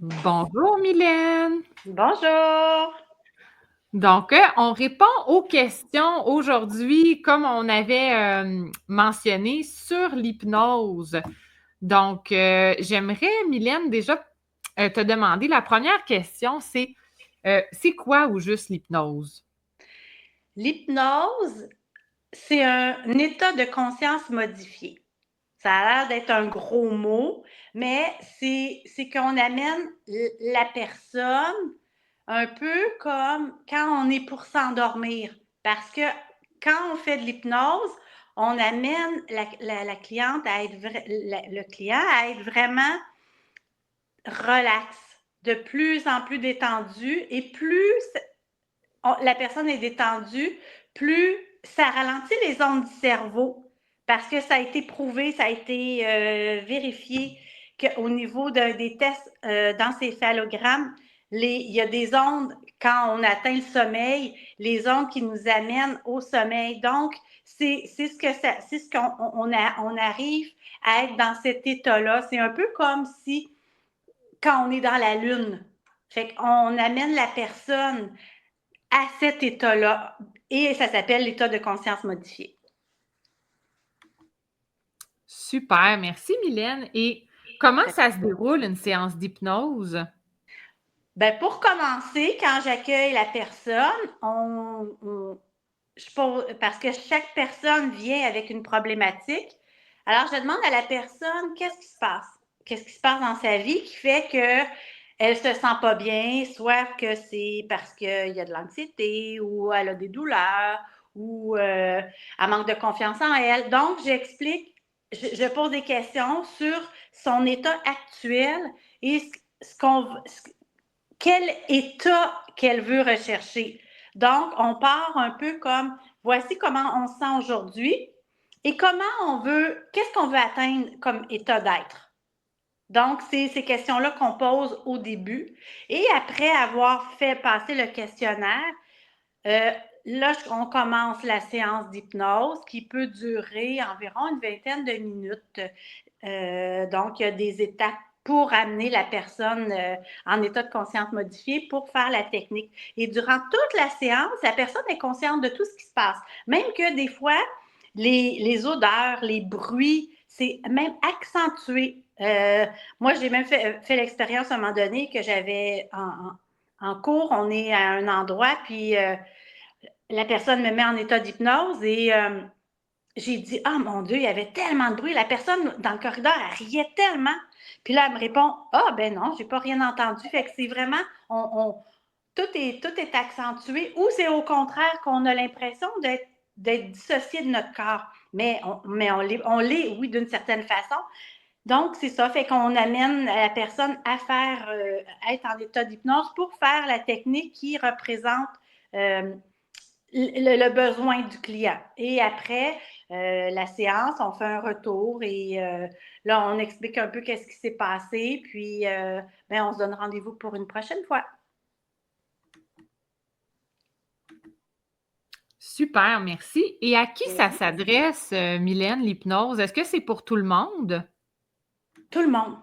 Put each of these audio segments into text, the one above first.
Bonjour Mylène. Bonjour! Donc, on répond aux questions aujourd'hui, comme on avait mentionné, sur l'hypnose. Donc, j'aimerais, Mylène, déjà te demander, la première question, c'est quoi au juste l'hypnose? L'hypnose, c'est un état de conscience modifié. Ça a l'air d'être un gros mot, mais c'est qu'on amène la personne un peu comme quand on est pour s'endormir. Parce que quand on fait de l'hypnose, on amène la cliente à être le client à être vraiment relax, de plus en plus détendu et plus la personne est détendue, plus ça ralentit les ondes du cerveau parce que ça a été prouvé, ça a été vérifié qu'au niveau des tests d'encéphalogramme, il y a des ondes, quand on atteint le sommeil, les ondes qui nous amènent au sommeil. Donc, c'est ce qu'on arrive à être dans cet état-là. C'est un peu comme si, quand on est dans la lune, fait qu'on amène la personne à cet état-là. Et ça s'appelle l'état de conscience modifié. Super, merci Mylène. Et comment ça se déroule une séance d'hypnose? Ben, pour commencer, quand j'accueille la personne, parce que chaque personne vient avec une problématique. Alors, je demande à la personne qu'est-ce qui se passe? Qu'est-ce qui se passe dans sa vie qui fait qu'elle se sent pas bien, soit que c'est parce qu'il y a de l'anxiété ou elle a des douleurs ou elle manque de confiance en elle. Donc, j'explique, je pose des questions sur son état actuel et quel état qu'elle veut rechercher. Donc, on part un peu comme, voici comment on se sent aujourd'hui et qu'est-ce qu'on veut atteindre comme état d'être. Donc, c'est ces questions-là qu'on pose au début. Et après avoir fait passer le questionnaire, euh, là, on commence la séance d'hypnose qui peut durer environ une vingtaine de minutes. Donc, il y a des étapes pour amener la personne en état de conscience modifié pour faire la technique. Et durant toute la séance, la personne est consciente de tout ce qui se passe. Même que des fois, les odeurs, les bruits, c'est même accentué. Moi, j'ai même fait l'expérience à un moment donné que j'avais en cours, on est à un endroit, puis la personne me met en état d'hypnose et j'ai dit, ah mon Dieu, il y avait tellement de bruit. La personne dans le corridor, elle riait tellement. Puis là, elle me répond, ah ben non, j'ai pas rien entendu. Fait que c'est vraiment, tout est accentué ou c'est au contraire qu'on a l'impression d'être dissocié de notre corps. Mais on l'est, oui, d'une certaine façon. Donc, c'est ça, fait qu'on amène la personne à être en état d'hypnose pour faire la technique qui représente euh, le besoin du client. Et après la séance, on fait un retour et là, on explique un peu qu'est-ce qui s'est passé, puis on se donne rendez-vous pour une prochaine fois. Super, merci. Et à qui ça Oui. s'adresse, Mylène, l'hypnose? Est-ce que c'est pour tout le monde? Tout le monde.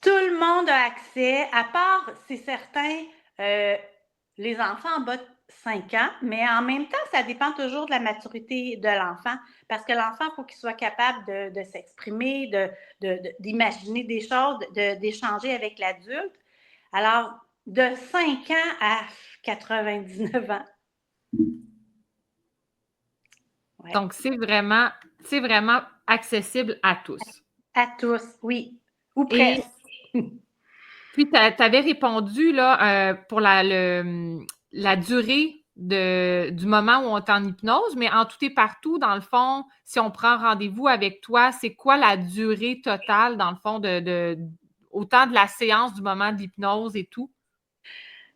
Tout le monde a accès, à part, c'est certain, euh, les enfants en bas de 5 ans, mais en même temps, ça dépend toujours de la maturité de l'enfant, parce que l'enfant, il faut qu'il soit capable de s'exprimer, d'imaginer des choses, d'échanger avec l'adulte. Alors, de 5 ans à 99 ans. Ouais. Donc, c'est vraiment accessible à tous. À tous, oui. Ou presque. Et puis, tu avais répondu là, pour la durée du moment où on est en hypnose, mais en tout et partout, dans le fond, si on prend rendez-vous avec toi, c'est quoi la durée totale, dans le fond, autant de la séance, du moment d'hypnose et tout?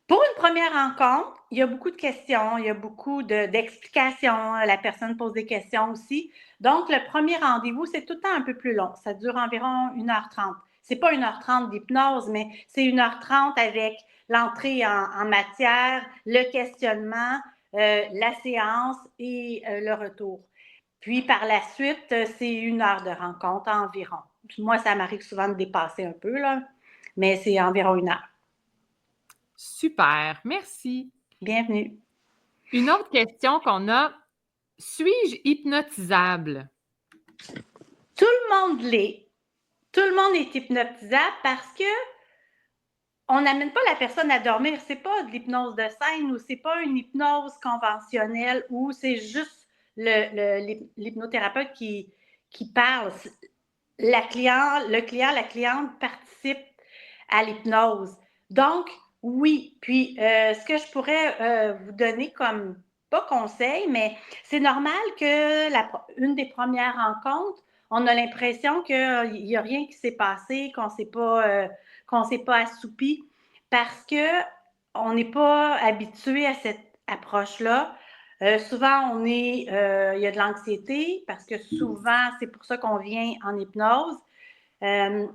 Pour une première rencontre, il y a beaucoup de questions, il y a beaucoup d'explications. La personne pose des questions aussi. Donc, le premier rendez-vous, c'est tout le temps un peu plus long. Ça dure environ 1h30. C'est pas 1h30 d'hypnose, mais c'est 1h30 avec l'entrée en matière, le questionnement, la séance et le retour. Puis, par la suite, c'est 1 heure de rencontre environ. Moi, ça m'arrive souvent de dépasser un peu, là. mais c'est environ 1 heure. Super, merci. Bienvenue. Une autre question qu'on a, suis-je hypnotisable? Tout le monde l'est. Tout le monde est hypnotisable parce que on n'amène pas la personne à dormir. C'est pas de l'hypnose de scène ou c'est pas une hypnose conventionnelle où c'est juste l'hypnothérapeute qui parle. Le client, la cliente participe à l'hypnose. Donc, oui. Puis, ce que je pourrais vous donner comme, pas conseil, mais c'est normal que une des premières rencontres, on a l'impression qu'il n'y a rien qui s'est passé, qu'on ne s'est pas assoupi, parce qu'on n'est pas habitué à cette approche-là. Souvent, il y a de l'anxiété, parce que souvent, c'est pour ça qu'on vient en hypnose. Donc,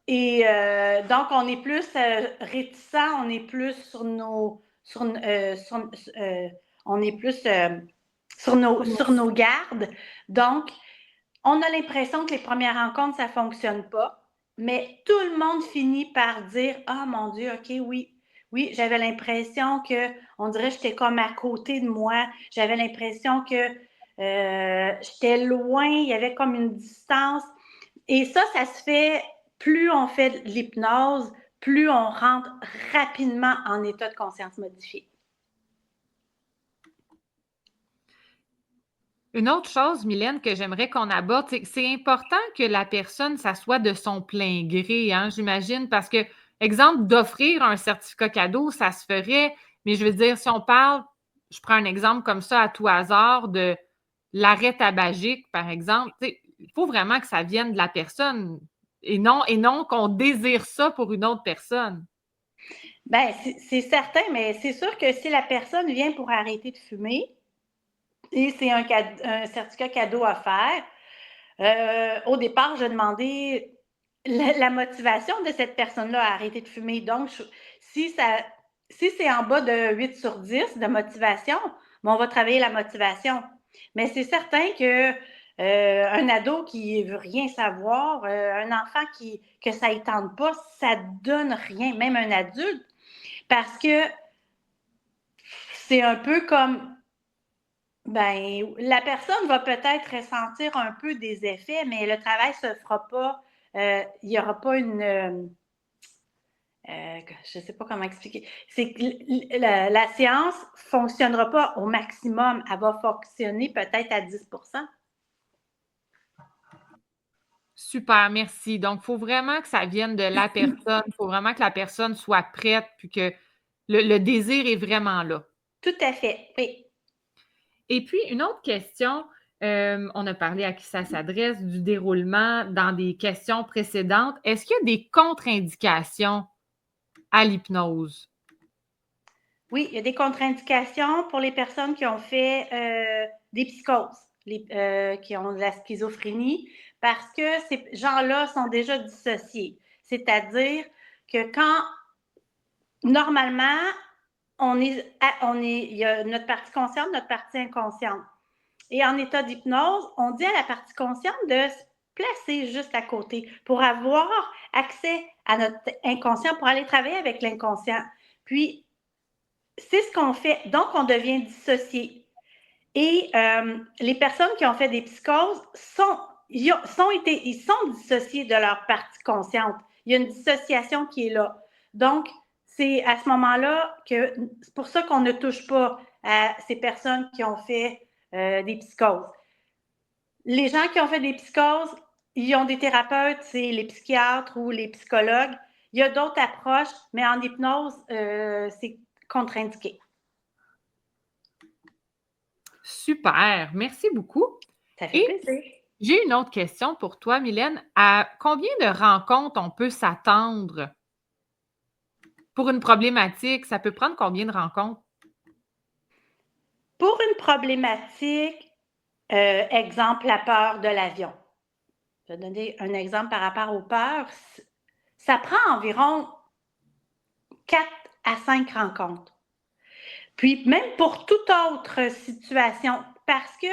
on est plus réticent, on est plus sur nos gardes. Donc, on a l'impression que les premières rencontres, ça ne fonctionne pas, mais tout le monde finit par dire « Ah, mon Dieu, OK, oui, j'avais l'impression on dirait que j'étais comme à côté de moi, j'avais l'impression que j'étais loin, il y avait comme une distance. » Et ça se fait, plus on fait de l'hypnose, plus on rentre rapidement en état de conscience modifié. Une autre chose, Mylène, que j'aimerais qu'on aborde, c'est que c'est important que la personne, ça soit de son plein gré, hein, j'imagine, parce que, exemple, d'offrir un certificat cadeau, ça se ferait, mais je veux dire, si on parle, je prends un exemple comme ça à tout hasard, de l'arrêt tabagique, par exemple, il faut vraiment que ça vienne de la personne et non qu'on désire ça pour une autre personne. Bien, c'est certain, mais c'est sûr que si la personne vient pour arrêter de fumer, et c'est un certificat cadeau à faire, au départ, je demandais la motivation de cette personne-là à arrêter de fumer. Donc, si c'est en bas de 8 sur 10 de motivation, on va travailler la motivation. Mais c'est certain que un ado qui veut rien savoir, un enfant que ça ne tente pas, ça donne rien, même un adulte, parce que c'est un peu comme, ben, la personne va peut-être ressentir un peu des effets, mais le travail ne se fera pas. Il n'y aura pas je ne sais pas comment expliquer. C'est que la séance ne fonctionnera pas au maximum. Elle va fonctionner peut-être à 10 %. Super, merci. Donc, il faut vraiment que ça vienne de la personne. Il faut vraiment que la personne soit prête, puis que le désir est vraiment là. Tout à fait, oui. Et puis, une autre question, on a parlé à qui ça s'adresse, du déroulement dans des questions précédentes. Est-ce qu'il y a des contre-indications à l'hypnose? Oui, il y a des contre-indications pour les personnes qui ont fait des psychoses, qui ont de la schizophrénie, parce que ces gens-là sont déjà dissociés. C'est-à-dire que quand, normalement, il y a notre partie consciente, notre partie inconsciente. Et en état d'hypnose, on dit à la partie consciente de se placer juste à côté pour avoir accès à notre inconscient, pour aller travailler avec l'inconscient. Puis, c'est ce qu'on fait. Donc, on devient dissocié. Et les personnes qui ont fait des psychoses ils sont dissociés de leur partie consciente. Il y a une dissociation qui est là. Donc, c'est à ce moment-là que c'est pour ça qu'on ne touche pas à ces personnes qui ont fait des psychoses. Les gens qui ont fait des psychoses, ils ont des thérapeutes, c'est les psychiatres ou les psychologues. Il y a d'autres approches, mais en hypnose, c'est contre-indiqué. Super, merci beaucoup. Ça fait Et plaisir. j'ai une autre question pour toi, Mylène. À combien de rencontres on peut s'attendre pour une problématique? Ça peut prendre combien de rencontres? Pour une problématique, exemple, la peur de l'avion. Je vais donner un exemple par rapport aux peurs. Ça prend environ 4 à 5 rencontres. Puis même pour toute autre situation, parce que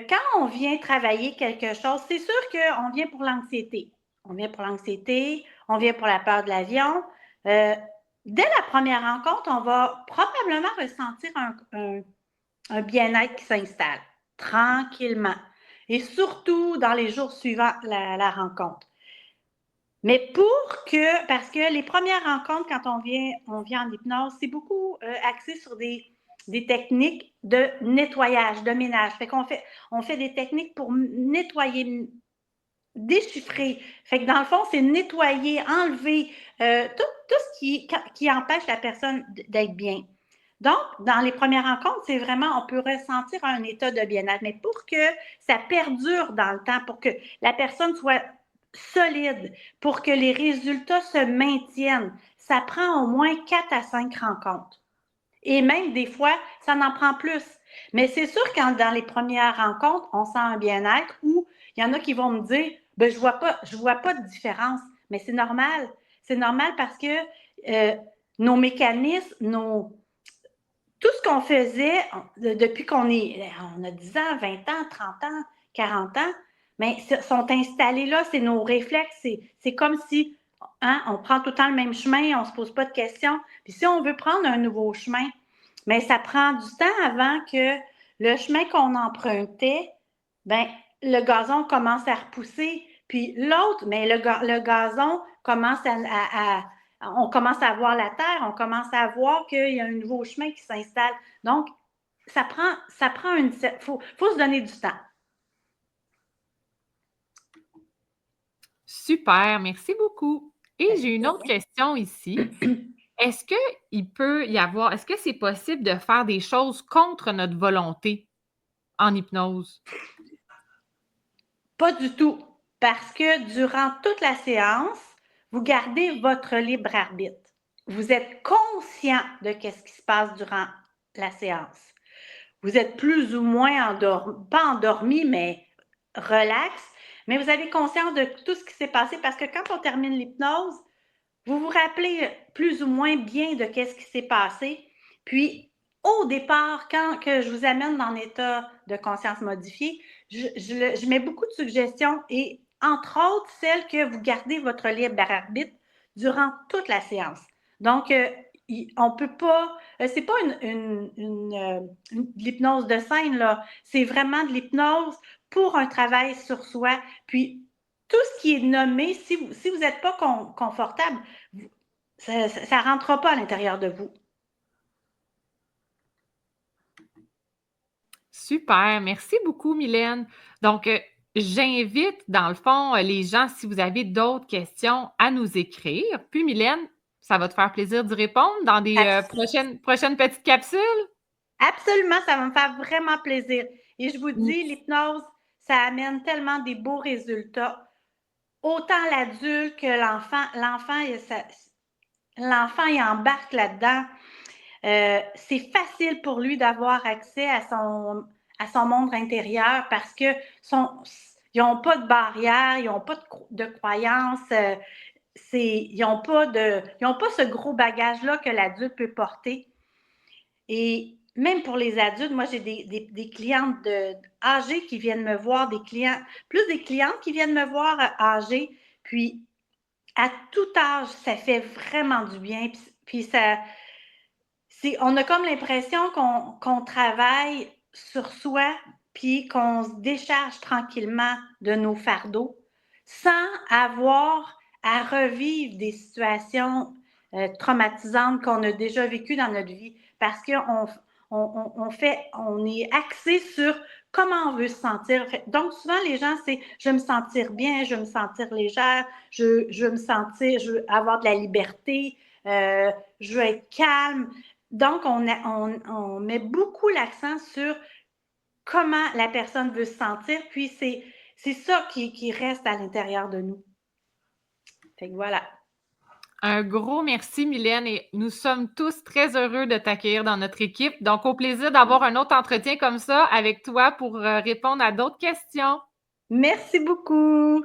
quand on vient travailler quelque chose, c'est sûr qu'on vient pour l'anxiété. On vient pour l'anxiété, on vient pour la peur de l'avion. Dès la première rencontre, on va probablement ressentir un bien-être qui s'installe tranquillement et surtout dans les jours suivants la rencontre. Mais parce que les premières rencontres, quand on vient en hypnose, c'est beaucoup axé sur des techniques de nettoyage, de ménage. Fait qu'on on fait des techniques pour nettoyer, déchiffrer. Fait que dans le fond, c'est nettoyer, enlever tout ce qui empêche la personne d'être bien. Donc, dans les premières rencontres, c'est vraiment, on peut ressentir un état de bien-être. Mais pour que ça perdure dans le temps, pour que la personne soit solide, pour que les résultats se maintiennent, ça prend au moins 4 à 5 rencontres. Et même des fois, ça en prend plus. Mais c'est sûr quand dans les premières rencontres, on sent un bien-être ou il y en a qui vont me dire ben, je vois pas de différence. Mais c'est normal. C'est normal parce que nos mécanismes, tout ce qu'on faisait depuis qu'on a 10 ans, 20 ans, 30 ans, 40 ans, mais sont installés là, c'est nos réflexes. C'est comme si on prend tout le temps le même chemin, on ne se pose pas de questions. Puis si on veut prendre un nouveau chemin, mais ça prend du temps avant que le chemin qu'on empruntait, ben le gazon commence à repousser. Puis l'autre, mais le gazon commence on commence à voir la terre, on commence à voir qu'il y a un nouveau chemin qui s'installe. Donc, ça prend faut se donner du temps. Super, merci beaucoup. Et j'ai une autre question ici. Est-ce que c'est possible de faire des choses contre notre volonté en hypnose? Pas du tout, parce que durant toute la séance, vous gardez votre libre arbitre. Vous êtes conscient de ce qui se passe durant la séance. Vous êtes plus ou moins pas endormi, mais relax, mais vous avez conscience de tout ce qui s'est passé parce que quand on termine l'hypnose, vous vous rappelez plus ou moins bien de ce qui s'est passé. Puis, au départ, quand que je vous amène dans l'état de conscience modifié, je mets beaucoup de suggestions et, entre autres, celles que vous gardez votre libre arbitre durant toute la séance. Donc, on peut pas, c'est pas de l'hypnose de scène, là. C'est vraiment de l'hypnose pour un travail sur soi. Puis, tout ce qui est nommé, si vous n'êtes pas confortable, ça ne rentrera pas à l'intérieur de vous. Super, merci beaucoup, Mylène. Donc, j'invite, dans le fond, les gens, si vous avez d'autres questions, à nous écrire. Puis, Mylène, ça va te faire plaisir d'y répondre dans des prochaines petites capsules? Absolument, ça va me faire vraiment plaisir. Et je vous dis, l'hypnose, ça amène tellement des beaux résultats. Autant l'adulte que l'enfant. L'enfant, il embarque là-dedans. C'est facile pour lui d'avoir accès à son monde intérieur parce que ils n'ont pas de barrière, ils n'ont pas de croyances, ils n'ont pas ce gros bagage-là que l'adulte peut porter. Et même pour les adultes, moi, j'ai des clientes âgées qui viennent me voir, des clientes qui viennent me voir âgées. Puis, à tout âge, ça fait vraiment du bien. Puis on a comme l'impression qu'on travaille sur soi, puis qu'on se décharge tranquillement de nos fardeaux, sans avoir à revivre des situations traumatisantes qu'on a déjà vécues dans notre vie, parce qu'on on est axé sur comment on veut se sentir. Donc, souvent, les gens, c'est « je veux me sentir bien, je veux me sentir légère, je veux avoir de la liberté, je veux être calme ». Donc, on met beaucoup l'accent sur comment la personne veut se sentir, puis c'est ça qui reste à l'intérieur de nous. Fait que voilà. Un gros merci, Mylène, et nous sommes tous très heureux de t'accueillir dans notre équipe. Donc, au plaisir d'avoir un autre entretien comme ça avec toi pour répondre à d'autres questions. Merci beaucoup.